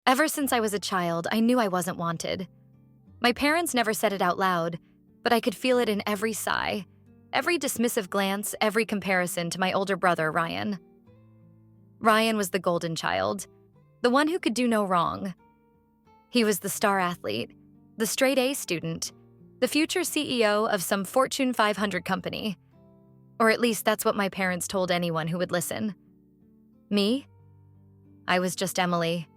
Ever since I was a child, I knew I wasn't wanted. My parents never said it out loud, but I could feel it in every sigh, every dismissive glance, every comparison to my older brother, Ryan. Ryan was the golden child, the one who could do no wrong. He was the star athlete, the straight A student, the future CEO of some Fortune 500 company. Or at least that's what my parents told anyone who would listen. Me? I was just Emily.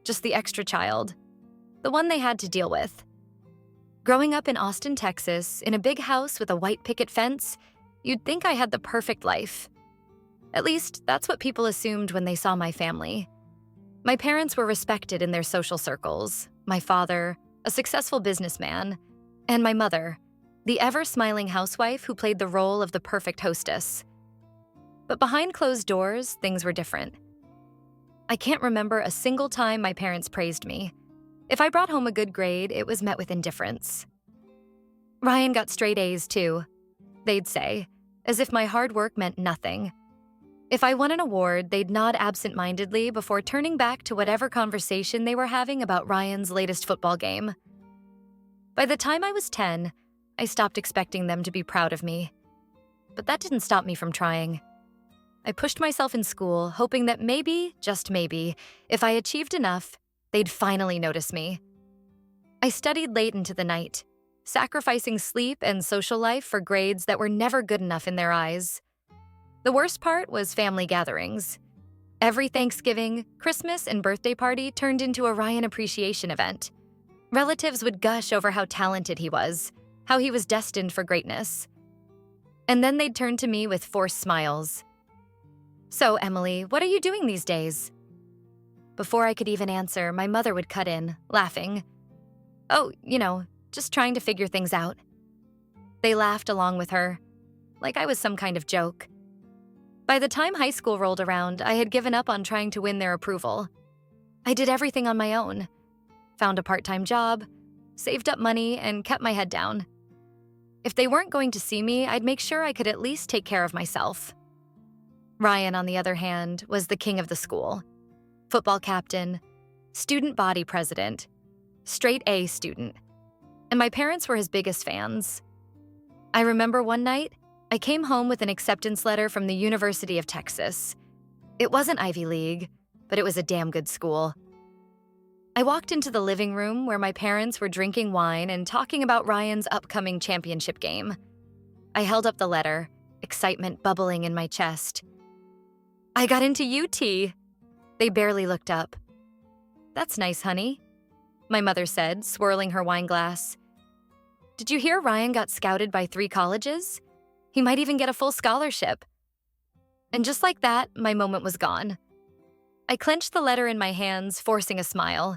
Just the extra child. The one they had to deal with. Growing up in Austin, Texas, in a big house with a white picket fence, you'd think I had the perfect life. At least, that's what people assumed when they saw my family. My parents were respected in their social circles. My father, a successful businessman, and my mother, the ever-smiling housewife who played the role of the perfect hostess. But behind closed doors, things were different. I can't remember a single time my parents praised me. If I brought home a good grade, it was met with indifference. Ryan got straight A's too, they'd say, as if my hard work meant nothing. If I won an award, they'd nod absent-mindedly before turning back to whatever conversation they were having about Ryan's latest football game. By the time I was 10, I stopped expecting them to be proud of me. But that didn't stop me from trying. I pushed myself in school, hoping that maybe, just maybe, if I achieved enough, they'd finally notice me. I studied late into the night, sacrificing sleep and social life for grades that were never good enough in their eyes. The worst part was family gatherings. Every Thanksgiving, Christmas, and birthday party turned into a Ryan appreciation event. Relatives would gush over how talented he was, how he was destined for greatness. And then they'd turn to me with forced smiles. "So, Emily, what are you doing these days?" Before I could even answer, my mother would cut in, laughing. "Oh, just trying to figure things out." They laughed along with her, like I was some kind of joke. By the time high school rolled around, I had given up on trying to win their approval. I did everything on my own. Found a part-time job, saved up money, and kept my head down. If they weren't going to see me, I'd make sure I could at least take care of myself. Ryan, on the other hand, was the king of the school. Football captain, student body president, straight A student. And my parents were his biggest fans. I remember one night, I came home with an acceptance letter from the University of Texas. It wasn't Ivy League, but it was a damn good school. I walked into the living room where my parents were drinking wine and talking about Ryan's upcoming championship game. I held up the letter, excitement bubbling in my chest. "I got into UT." They barely looked up. "That's nice, honey," my mother said, swirling her wine glass. "Did you hear Ryan got scouted by 3 colleges? He might even get a full scholarship." And just like that, my moment was gone. I clenched the letter in my hands, forcing a smile.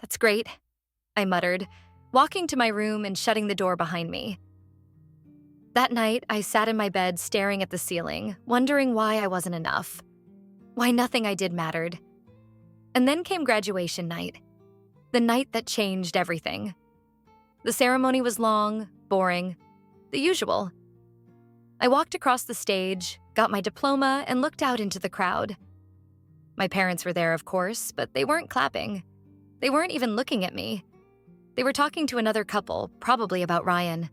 "That's great," I muttered, walking to my room and shutting the door behind me. That night, I sat in my bed staring at the ceiling, wondering why I wasn't enough. Why nothing I did mattered. And then came graduation night. The night that changed everything. The ceremony was long, boring, the usual. I walked across the stage, got my diploma, and looked out into the crowd. My parents were there, of course, but they weren't clapping. They weren't even looking at me. They were talking to another couple, probably about Ryan.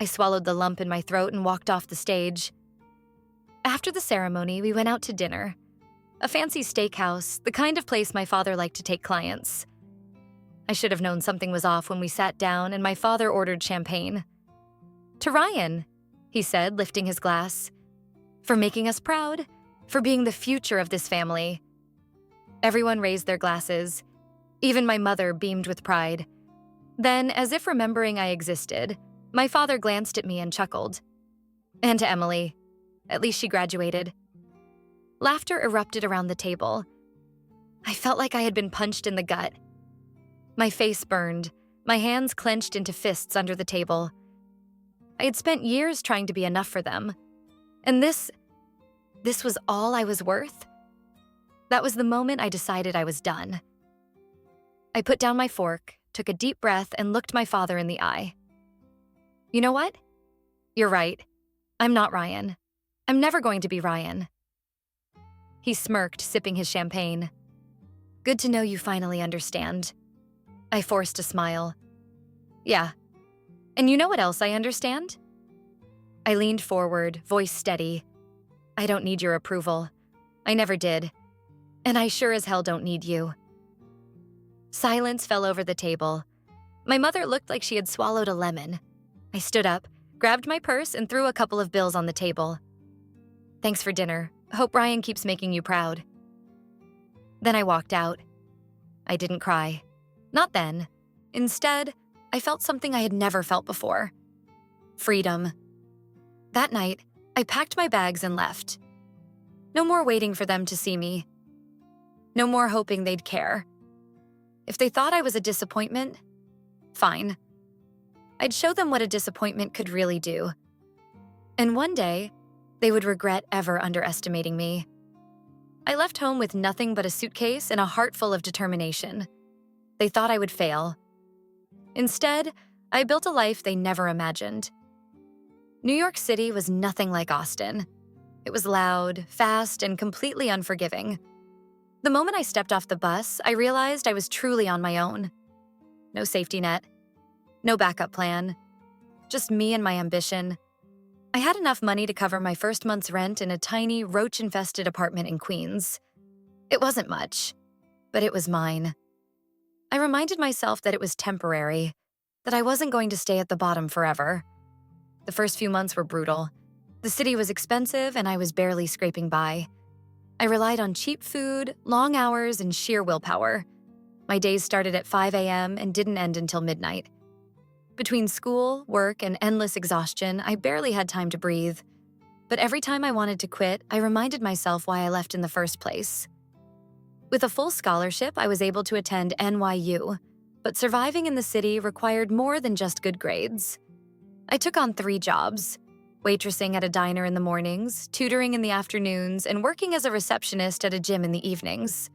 I swallowed the lump in my throat and walked off the stage. After the ceremony, we went out to dinner. A fancy steakhouse, the kind of place my father liked to take clients. I should have known something was off when we sat down and my father ordered champagne. "To Ryan," he said, lifting his glass. "For making us proud, for being the future of this family." Everyone raised their glasses. Even my mother beamed with pride. Then, as if remembering I existed, my father glanced at me and chuckled. "And to Emily. At least she graduated." Laughter erupted around the table. I felt like I had been punched in the gut. My face burned, my hands clenched into fists under the table. I had spent years trying to be enough for them. And this was all I was worth? That was the moment I decided I was done. I put down my fork, took a deep breath, and looked my father in the eye. "You know what? You're right. I'm not Ryan. I'm never going to be Ryan." He smirked, sipping his champagne. Good to know you finally understand. I forced a smile. Yeah. And you know what else I understand? I leaned forward, voice steady. I don't need your approval. I never did. And I sure as hell don't need you. Silence fell over the table. My mother looked like she had swallowed a lemon. I stood up, grabbed my purse, and threw a couple of bills on the table. Thanks for dinner. Hope Ryan keeps making you proud. Then I walked out. I didn't cry. Not then. Instead, I felt something I had never felt before. Freedom. That night, I packed my bags and left. No more waiting for them to see me. No more hoping they'd care. If they thought I was a disappointment, fine. I'd show them what a disappointment could really do. And one day, they would regret ever underestimating me. I left home with nothing but a suitcase and a heart full of determination. They thought I would fail. Instead, I built a life they never imagined. New York City was nothing like Austin. It was loud, fast, and completely unforgiving. The moment I stepped off the bus, I realized I was truly on my own. No safety net. No backup plan. Just me and my ambition. I had enough money to cover my first month's rent in a tiny, roach-infested apartment in Queens. It wasn't much, but it was mine. I reminded myself that it was temporary, that I wasn't going to stay at the bottom forever. The first few months were brutal. The city was expensive, and I was barely scraping by. I relied on cheap food, long hours, and sheer willpower. My days started at 5 a.m. and didn't end until midnight. Between school, work, and endless exhaustion, I barely had time to breathe. But every time I wanted to quit, I reminded myself why I left in the first place. With a full scholarship, I was able to attend NYU, but surviving in the city required more than just good grades. I took on 3 jobs: waitressing at a diner in the mornings, tutoring in the afternoons, and working as a receptionist at a gym in the evenings.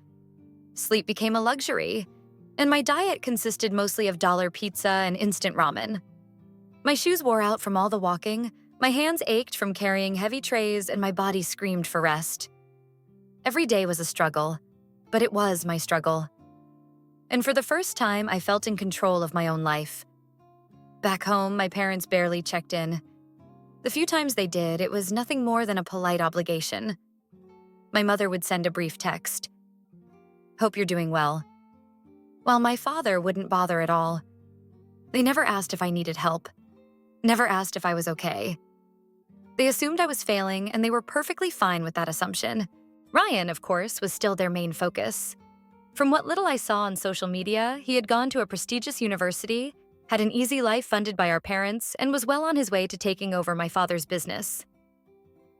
Sleep became a luxury, and my diet consisted mostly of dollar pizza and instant ramen. My shoes wore out from all the walking, my hands ached from carrying heavy trays, and my body screamed for rest. Every day was a struggle, but it was my struggle. And for the first time, I felt in control of my own life. Back home, my parents barely checked in. The few times they did, it was nothing more than a polite obligation. My mother would send a brief text. Hope you're doing well. While my father wouldn't bother at all. They never asked if I needed help. Never asked if I was okay. They assumed I was failing, and they were perfectly fine with that assumption. Ryan, of course, was still their main focus. From what little I saw on social media, he had gone to a prestigious university, had an easy life funded by our parents, and was well on his way to taking over my father's business.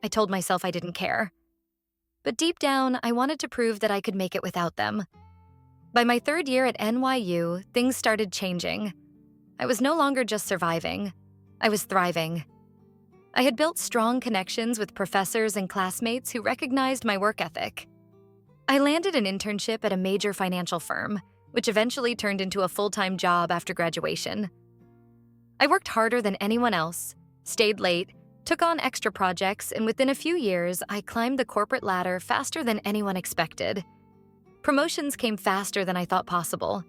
I told myself I didn't care. But deep down, I wanted to prove that I could make it without them. By my 3rd year at NYU, things started changing. I was no longer just surviving. I was thriving. I had built strong connections with professors and classmates who recognized my work ethic. I landed an internship at a major financial firm, which eventually turned into a full-time job after graduation. I worked harder than anyone else, stayed late, took on extra projects, and within a few years, I climbed the corporate ladder faster than anyone expected. Promotions came faster than I thought possible.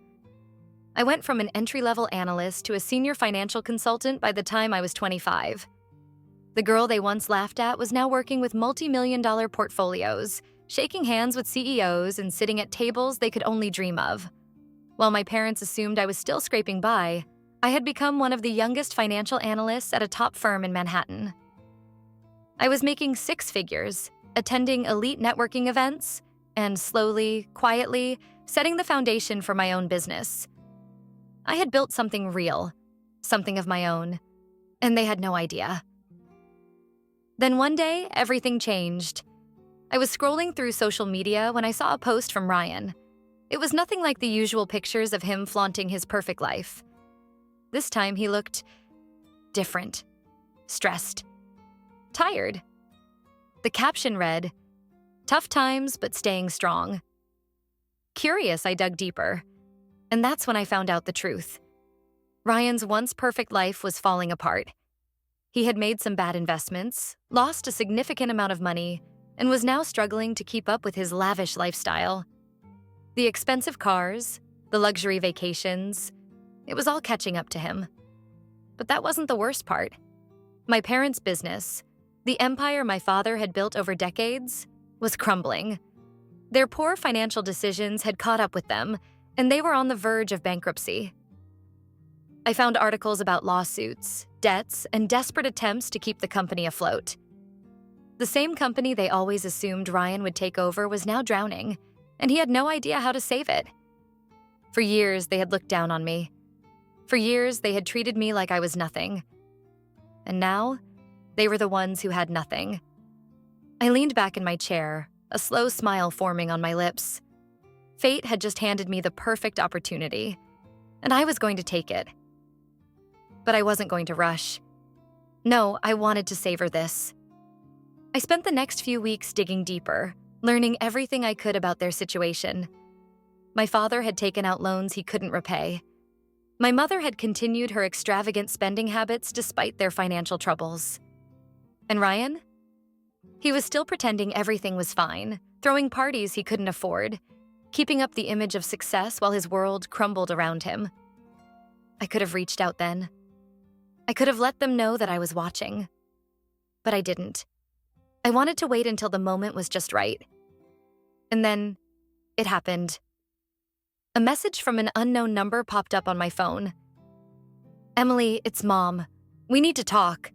I went from an entry-level analyst to a senior financial consultant by the time I was 25. The girl they once laughed at was now working with multi-million-dollar portfolios, shaking hands with CEOs and sitting at tables they could only dream of. While my parents assumed I was still scraping by, I had become one of the youngest financial analysts at a top firm in Manhattan. I was making 6 figures, attending elite networking events, and slowly, quietly, setting the foundation for my own business. I had built something real, something of my own, and they had no idea. Then one day, everything changed. I was scrolling through social media when I saw a post from Ryan. It was nothing like the usual pictures of him flaunting his perfect life. This time he looked different, stressed, tired. The caption read, "Tough times, but staying strong." Curious, I dug deeper. And that's when I found out the truth. Ryan's once perfect life was falling apart. He had made some bad investments, lost a significant amount of money, and was now struggling to keep up with his lavish lifestyle. The expensive cars, the luxury vacations, it was all catching up to him. But that wasn't the worst part. My parents' business, the empire my father had built over decades, was crumbling. Their poor financial decisions had caught up with them, and they were on the verge of bankruptcy. I found articles about lawsuits, debts, and desperate attempts to keep the company afloat. The same company they always assumed Ryan would take over was now drowning, and he had no idea how to save it. For years, they had looked down on me. For years, they had treated me like I was nothing. And now, they were the ones who had nothing. I leaned back in my chair, a slow smile forming on my lips. Fate had just handed me the perfect opportunity, and I was going to take it. But I wasn't going to rush. No, I wanted to savor this. I spent the next few weeks digging deeper, learning everything I could about their situation. My father had taken out loans he couldn't repay. My mother had continued her extravagant spending habits despite their financial troubles. And Ryan? He was still pretending everything was fine, throwing parties he couldn't afford, keeping up the image of success while his world crumbled around him. I could have reached out then. I could have let them know that I was watching. But I didn't. I wanted to wait until the moment was just right. And then, it happened. A message from an unknown number popped up on my phone. "Emily, it's Mom. We need to talk."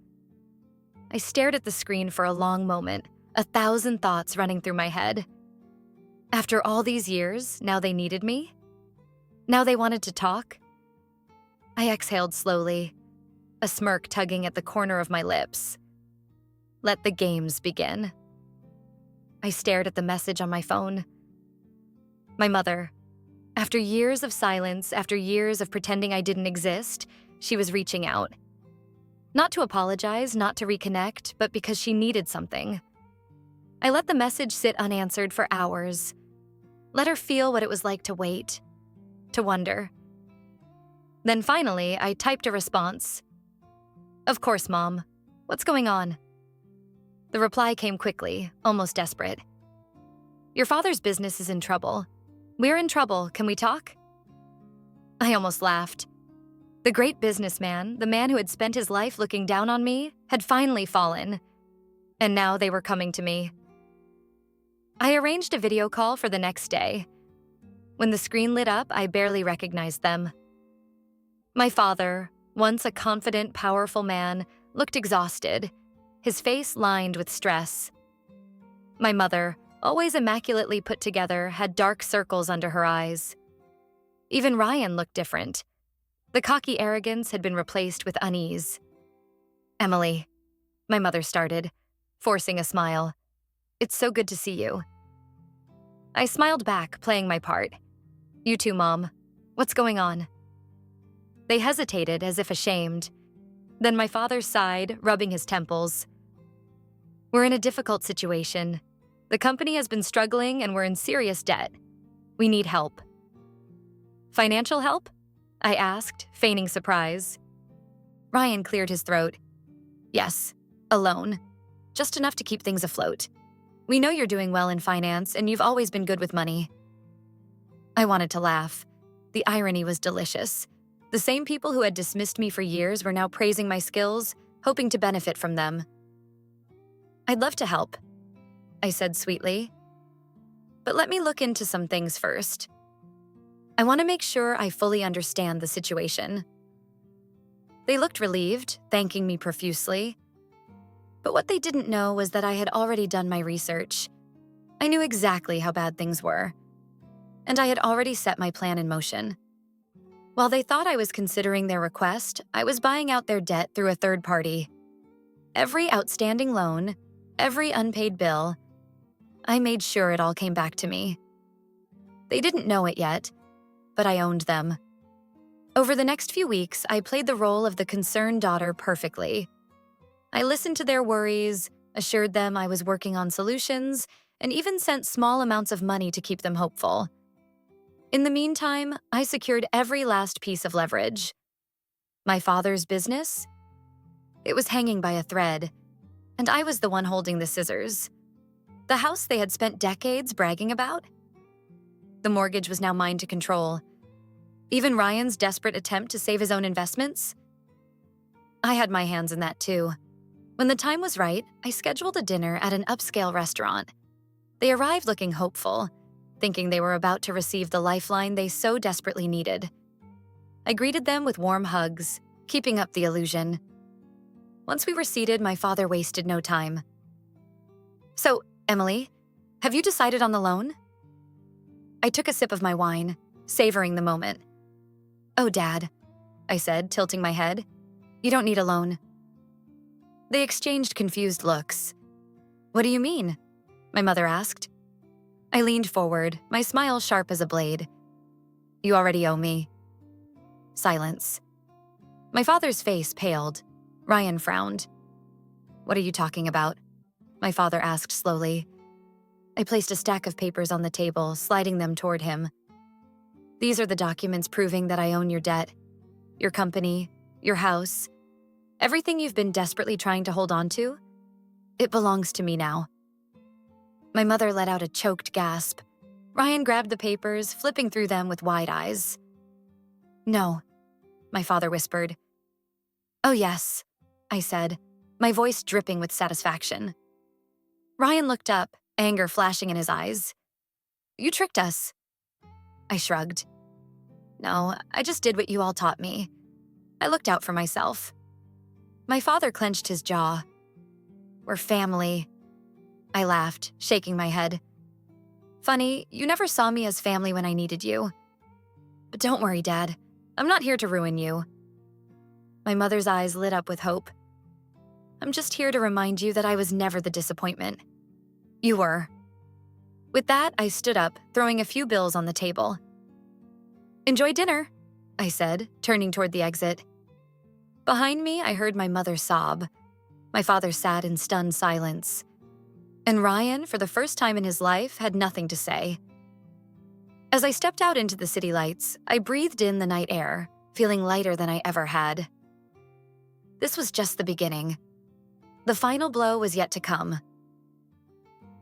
I stared at the screen for a long moment, 1,000 thoughts running through my head. After all these years, now they needed me? Now they wanted to talk? I exhaled slowly, a smirk tugging at the corner of my lips. Let the games begin. I stared at the message on my phone. My mother. After years of silence, after years of pretending I didn't exist, she was reaching out. Not to apologize, not to reconnect, but because she needed something. I let the message sit unanswered for hours. Let her feel what it was like to wait, to wonder. Then finally, I typed a response. "Of course, Mom. What's going on?" The reply came quickly, almost desperate. "Your father's business is in trouble. We're in trouble. Can we talk?" I almost laughed. The great businessman, the man who had spent his life looking down on me, had finally fallen. And now they were coming to me. I arranged a video call for the next day. When the screen lit up, I barely recognized them. My father, once a confident, powerful man, looked exhausted, his face lined with stress. My mother, always immaculately put together, had dark circles under her eyes. Even Ryan looked different. The cocky arrogance had been replaced with unease. "Emily," my mother started, forcing a smile. "It's so good to see you." I smiled back, playing my part. "You too, Mom. What's going on?" They hesitated, as if ashamed. Then my father sighed, rubbing his temples. "We're in a difficult situation. The company has been struggling and we're in serious debt. We need help." "Financial help?" I asked, feigning surprise. Ryan cleared his throat. "Yes, a loan. Just enough to keep things afloat. We know you're doing well in finance and you've always been good with money." I wanted to laugh. The irony was delicious. The same people who had dismissed me for years were now praising my skills, hoping to benefit from them. "I'd love to help," I said sweetly. "But let me look into some things first. I want to make sure I fully understand the situation." They looked relieved, thanking me profusely. But what they didn't know was that I had already done my research. I knew exactly how bad things were. And I had already set my plan in motion. While they thought I was considering their request, I was buying out their debt through a third party. Every outstanding loan, every unpaid bill, I made sure it all came back to me. They didn't know it yet, but I owned them. Over the next few weeks, I played the role of the concerned daughter perfectly. I listened to their worries, assured them I was working on solutions, and even sent small amounts of money to keep them hopeful. In the meantime, I secured every last piece of leverage. My father's business? It was hanging by a thread, and I was the one holding the scissors. The house they had spent decades bragging about? The mortgage was now mine to control. Even Ryan's desperate attempt to save his own investments? I had my hands in that too. When the time was right, I scheduled a dinner at an upscale restaurant. They arrived looking hopeful, thinking they were about to receive the lifeline they so desperately needed. I greeted them with warm hugs, keeping up the illusion. Once we were seated, my father wasted no time. "So, Emily, have you decided on the loan?" I took a sip of my wine, savoring the moment. "Oh, Dad," I said, tilting my head. "You don't need a loan." They exchanged confused looks. "What do you mean?" my mother asked. I leaned forward, my smile sharp as a blade. "You already owe me." Silence. My father's face paled. Ryan frowned. "What are you talking about?" my father asked slowly. I placed a stack of papers on the table, sliding them toward him. "These are the documents proving that I own your debt, your company, your house, everything you've been desperately trying to hold on to. It belongs to me now." My mother let out a choked gasp. Ryan grabbed the papers, flipping through them with wide eyes. "No," my father whispered. "Oh, yes," I said, my voice dripping with satisfaction. Ryan looked up, anger flashing in his eyes. "You tricked us." I shrugged. "No, I just did what you all taught me. I looked out for myself." My father clenched his jaw. "We're family." I laughed, shaking my head. "Funny, you never saw me as family when I needed you. But don't worry, Dad. I'm not here to ruin you." My mother's eyes lit up with hope. "I'm just here to remind you that I was never the disappointment. You were." With that, I stood up, throwing a few bills on the table. "Enjoy dinner," I said, turning toward the exit. Behind me, I heard my mother sob. My father sat in stunned silence. And Ryan, for the first time in his life, had nothing to say. As I stepped out into the city lights, I breathed in the night air, feeling lighter than I ever had. This was just the beginning. The final blow was yet to come.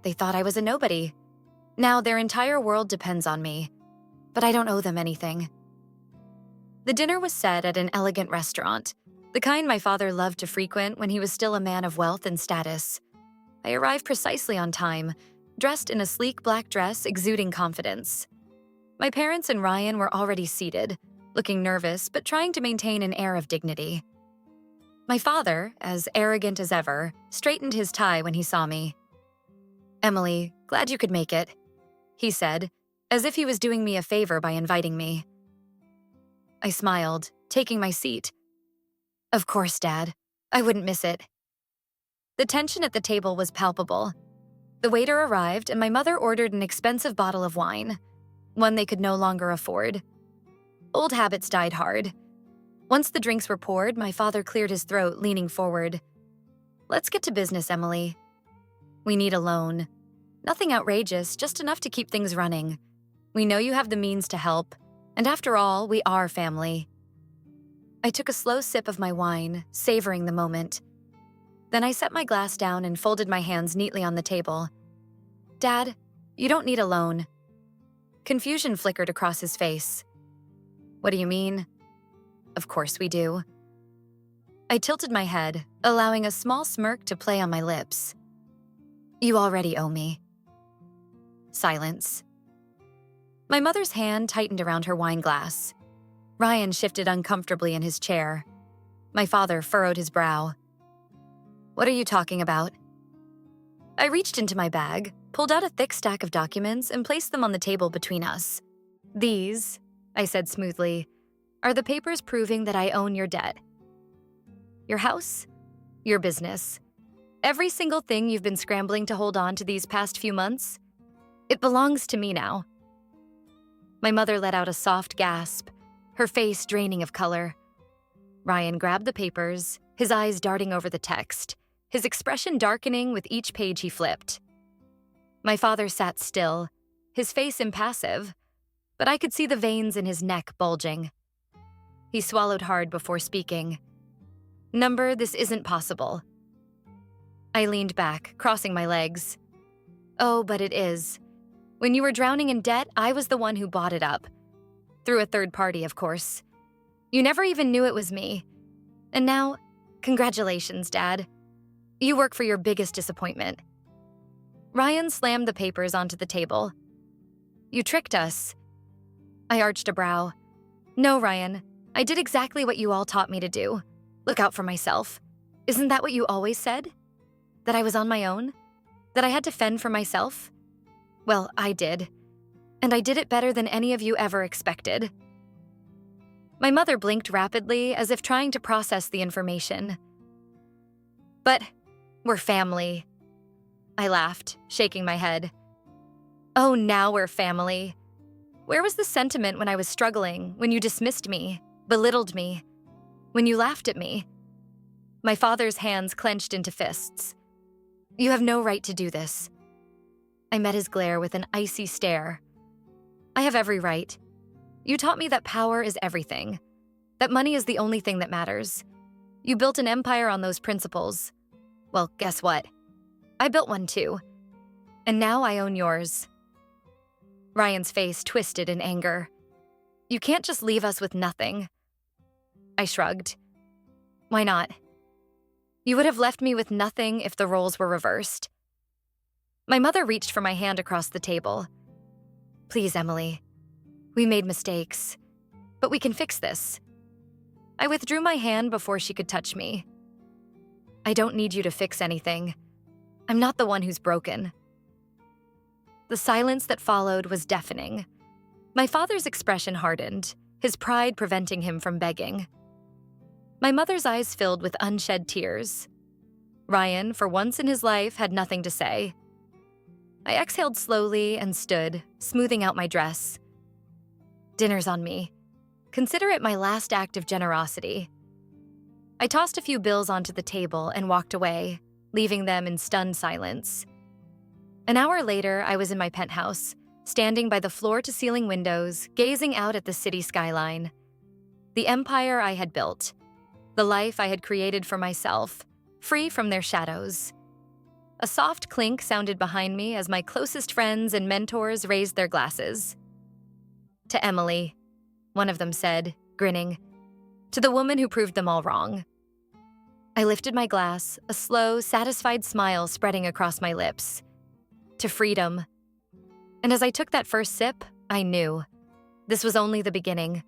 They thought I was a nobody. Now their entire world depends on me, but I don't owe them anything. The dinner was set at an elegant restaurant, the kind my father loved to frequent when he was still a man of wealth and status. I arrived precisely on time, dressed in a sleek black dress exuding confidence. My parents and Ryan were already seated, looking nervous but trying to maintain an air of dignity. My father, as arrogant as ever, straightened his tie when he saw me. "Emily, glad you could make it," he said, as if he was doing me a favor by inviting me. I smiled, taking my seat. "Of course, Dad. I wouldn't miss it." The tension at the table was palpable. The waiter arrived, and my mother ordered an expensive bottle of wine, one they could no longer afford. Old habits died hard. Once the drinks were poured, my father cleared his throat, leaning forward. "Let's get to business, Emily. We need a loan. Nothing outrageous, just enough to keep things running. We know you have the means to help, and after all, we are family." I took a slow sip of my wine, savoring the moment. Then I set my glass down and folded my hands neatly on the table. "Dad, you don't need a loan." Confusion flickered across his face. "What do you mean?" "Of course we do." I tilted my head, allowing a small smirk to play on my lips. "You already owe me." Silence. My mother's hand tightened around her wine glass. Ryan shifted uncomfortably in his chair. My father furrowed his brow. "What are you talking about?" I reached into my bag, pulled out a thick stack of documents, and placed them on the table between us. "These," I said smoothly, "are the papers proving that I own your debt. Your house, your business, every single thing you've been scrambling to hold on to these past few months, it belongs to me now." My mother let out a soft gasp, her face draining of color. Ryan grabbed the papers, his eyes darting over the text, his expression darkening with each page he flipped. My father sat still, his face impassive, but I could see the veins in his neck bulging. He swallowed hard before speaking. "Number, this isn't possible." I leaned back, crossing my legs. "Oh, but it is. When you were drowning in debt, I was the one who bought it up. Through a third party, of course. You never even knew it was me. And now, congratulations, Dad. You work for your biggest disappointment. Ryan slammed the papers onto the table. You tricked us. I arched a brow. No, Ryan. I did exactly what you all taught me to do. Look out for myself. Isn't that what you always said? That I was on my own? That I had to fend for myself? Well, I did. And I did it better than any of you ever expected. My mother blinked rapidly as if trying to process the information. But we're family. I laughed, shaking my head. Oh, now we're family. Where was the sentiment when I was struggling, when you dismissed me, belittled me, when you laughed at me? My father's hands clenched into fists. You have no right to do this. I met his glare with an icy stare. I have every right. You taught me that power is everything, that money is the only thing that matters. You built an empire on those principles. Well, guess what? I built one too. And now I own yours. Ryan's face twisted in anger. You can't just leave us with nothing. I shrugged. Why not? You would have left me with nothing if the roles were reversed. My mother reached for my hand across the table. Please, Emily. We made mistakes, but we can fix this. I withdrew my hand before she could touch me. I don't need you to fix anything. I'm not the one who's broken. The silence that followed was deafening. My father's expression hardened, his pride preventing him from begging. My mother's eyes filled with unshed tears. Ryan, for once in his life, had nothing to say. I exhaled slowly and stood, smoothing out my dress. Dinner's on me. Consider it my last act of generosity. I tossed a few bills onto the table and walked away, leaving them in stunned silence. An hour later, I was in my penthouse, standing by the floor-to-ceiling windows, gazing out at the city skyline. The empire I had built, the life I had created for myself, free from their shadows. A soft clink sounded behind me as my closest friends and mentors raised their glasses. To Emily, one of them said, grinning. To the woman who proved them all wrong. I lifted my glass, a slow, satisfied smile spreading across my lips. To freedom. And as I took that first sip, I knew. This was only the beginning.